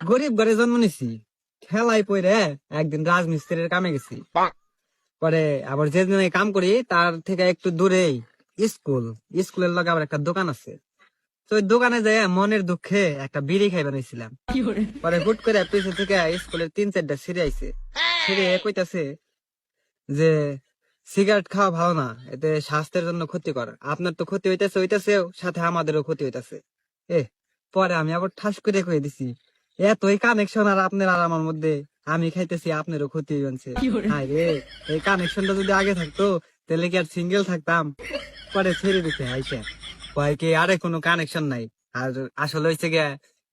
গরিব ঘরে জন্ম নিছি, ঠেলায় পড়ে একদিন রাজমিস্ত্রির কামে গেছি। পরে আবার যে দিন কাম করি তার থেকে একটু দূরেই স্কুল, স্কুলের লগে আবার একটা দোকান আছে। তো ওই দোকানে যাই মনের দুঃখে একটা বিড়ি খাই বানাইছিলাম। পরে হুট করে পিছন থেকে স্কুলের 3-4টা ছিঁড়ে আইছে। ছিঁড়ে কইতাছে যে সিগারেট খাওয়া ভালো না, এতে স্বাস্থ্যের জন্য ক্ষতিকর। আপনার তো ক্ষতি হইতেছে হইতেছে, সাথে আমাদেরও ক্ষতি হইতেছে। এ পরে আমি আবার ঠাস করে কয়ে দিছি, এতই কানেকশন আর আপনার আর আমার মধ্যে, আমি খাইতেছি আপনারও ক্ষতি হইছে। হায় রে, এই কানেকশনটা যদি আগে থাকতো তাহলে কি আর সিঙ্গেল থাকতাম। পরে ছেড়ে দিতে আইসা কয় কি আরে কোনো কানেকশন নাই। আর আসলে হয়েছে গিয়া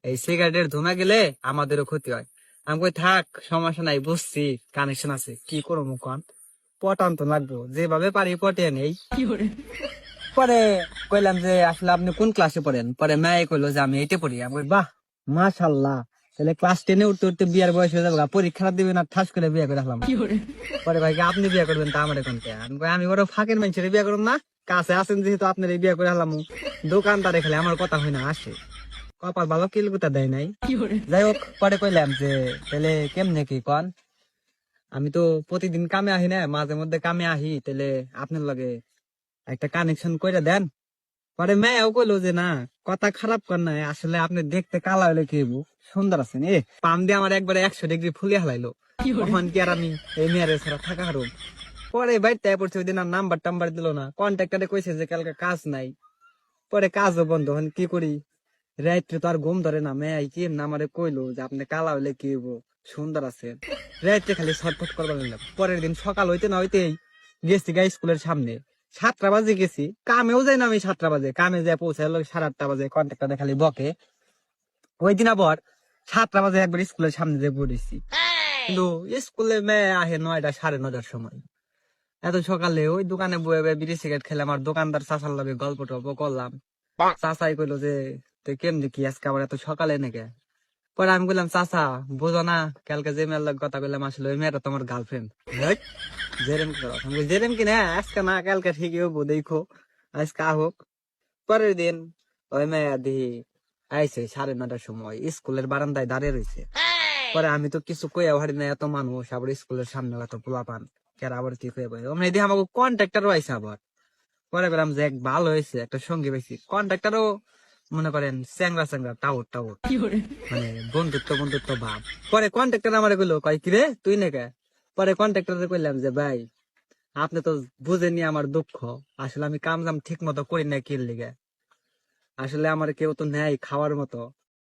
এই সিগারেটের ধুমা গেলে আমাদেরও ক্ষতি হয়। আমি কই থাক, সমস্যা নাই, বুঝছি কানেকশন আছে, কি করবো কন, পটান তো লাগবো, যেভাবে পারি পটিয়ে নেই। পরে কইলাম যে আসলে আপনি কোন ক্লাসে পড়েন? পরে মেয়ে কইলো যে আমি এইটে পড়ি। আমি কই বাহ, মাশাল্লাহ, তাহলে ক্লাস 10-এ উঠতে উঠতে বিয়ার বয়স হয়ে যাবে, পরীক্ষা দিবেন আর ঠাস করে বিয়ে করে রাখলাম। পরে ভাই কি আপনি বিয়ে করবেন তা আমার এখন কে? আমি কই আমি বড় ফাঁকের মানুষের বিয়ে করুন না, কাছে আছেন যেহেতু আপনার এই বিয়ে করে হারলাম। দোকানদারে খালি আমার কথা হয় না আসে, কপাল ভালো কিলকুতা দেয় নাই। যাই হোক, পরে কইলাম যে তাহলে কেমনে কি কন, আমি তো প্রতিদিন কামে আহি না, মাঝে মধ্যে কামে আহি, তাহলে আপনার লগে একটা কানেকশন কইরা দেন। পরে মেয়েও কইলো যে না, কথা খারাপ কর নাই, আসলে আপনি দেখতে কালা হইলে কি হইবো, সুন্দর আছেন। পাম দিয়ে আমার একবারে 100 ডিগ্রি ফুলিয়ে হালাইলো। তখন কি আর আমি এই মেয়ের ছাড়া থাকা হারুম? পরে বাড়িতে পড়ছে, ওই দিন আর নাম্বার টাম্বার দিল না। কন্ট্রাক্টরে কইছে যে কালকে কাজ নাই। পরে কাজও বন্ধ, এখন কি করি? রাত্রে তো আর ঘুম ধরে না। মেয়ে কি এমনি আমারে কইলো যে আপনি কালা হইলে কি হইবো, সুন্দর আছেন। রাত্রে খালি ছটফট করবার লাগলাম। পরের দিন সকাল হইতে না হইতেই গেছি গা স্কুলের সামনে। 7টা বাজে গেছি, কামেও যাই না আমি। 7টা বাজে কামে যায় পৌঁছায় 8:30 বাজে, কন্ট্রাক্টরে খালি বকে। ওই দিন আবার 7টা বাজে একবার স্কুলের সামনে যে পড়েছি। কিন্তু স্কুলে মেয়ে আহে 9টা, 9:30টার সময়। এত সকালে ওই দোকানে বয়ে বয়ে বিড়ি সিগারেট খেলাম, আর দোকানদার চাচার লগে গল্প টল্প করলাম। চাচাই কইলো যে তুই কেমনি কি আজকে আবার এত সকালে নাকি? পরে আমি বললাম চাচা, বুঝো না, কালকে যে মেয়ের লগে কথা কইলাম আসলে ওই মেয়েটা তোমার গার্লফ্রেন্ড। জেরেম করো। আমি কই, জেরেম কি না, আজকে না কালকে ঠিকই হবো, দেখো আজকে হোক। পরের দিন ওই মেয়ে দিহি আইছে 9:30টার সময়, স্কুলের বারান্দায় দাঁড়িয়ে রয়েছে। পরে আমি তো কিছু কইয়া হারি না, এত মানুষ, আবার স্কুলের সামনে এত পোলা পান, কেন আবার কি কয়ে বই অমনি দিয়ে আমাকে কন্ট্রাক্টরও আইসে আবার। পরে বললাম যে এক ভালো হয়েছে, একটা সঙ্গী পাইছি। কন্ট্রাক্টরও মনে করেন চ্যাংরা চ্যাংরা টাউট টাউট, মানে বন্ধুত্ব বন্ধুত্ব ভাব। পরে কন্ট্রাক্টর আমার কইলো, কয় কি রে তুই নাকি? পরে কন্ট্রাক্টরে কইলাম যে ভাই, আপনি তো বুঝেনি আমার দুঃখ, আসলে আমি কাম জাম ঠিক মতো করি না, কি লিগে আসলে আমার কেউ তো নেই খাওয়ার মতো।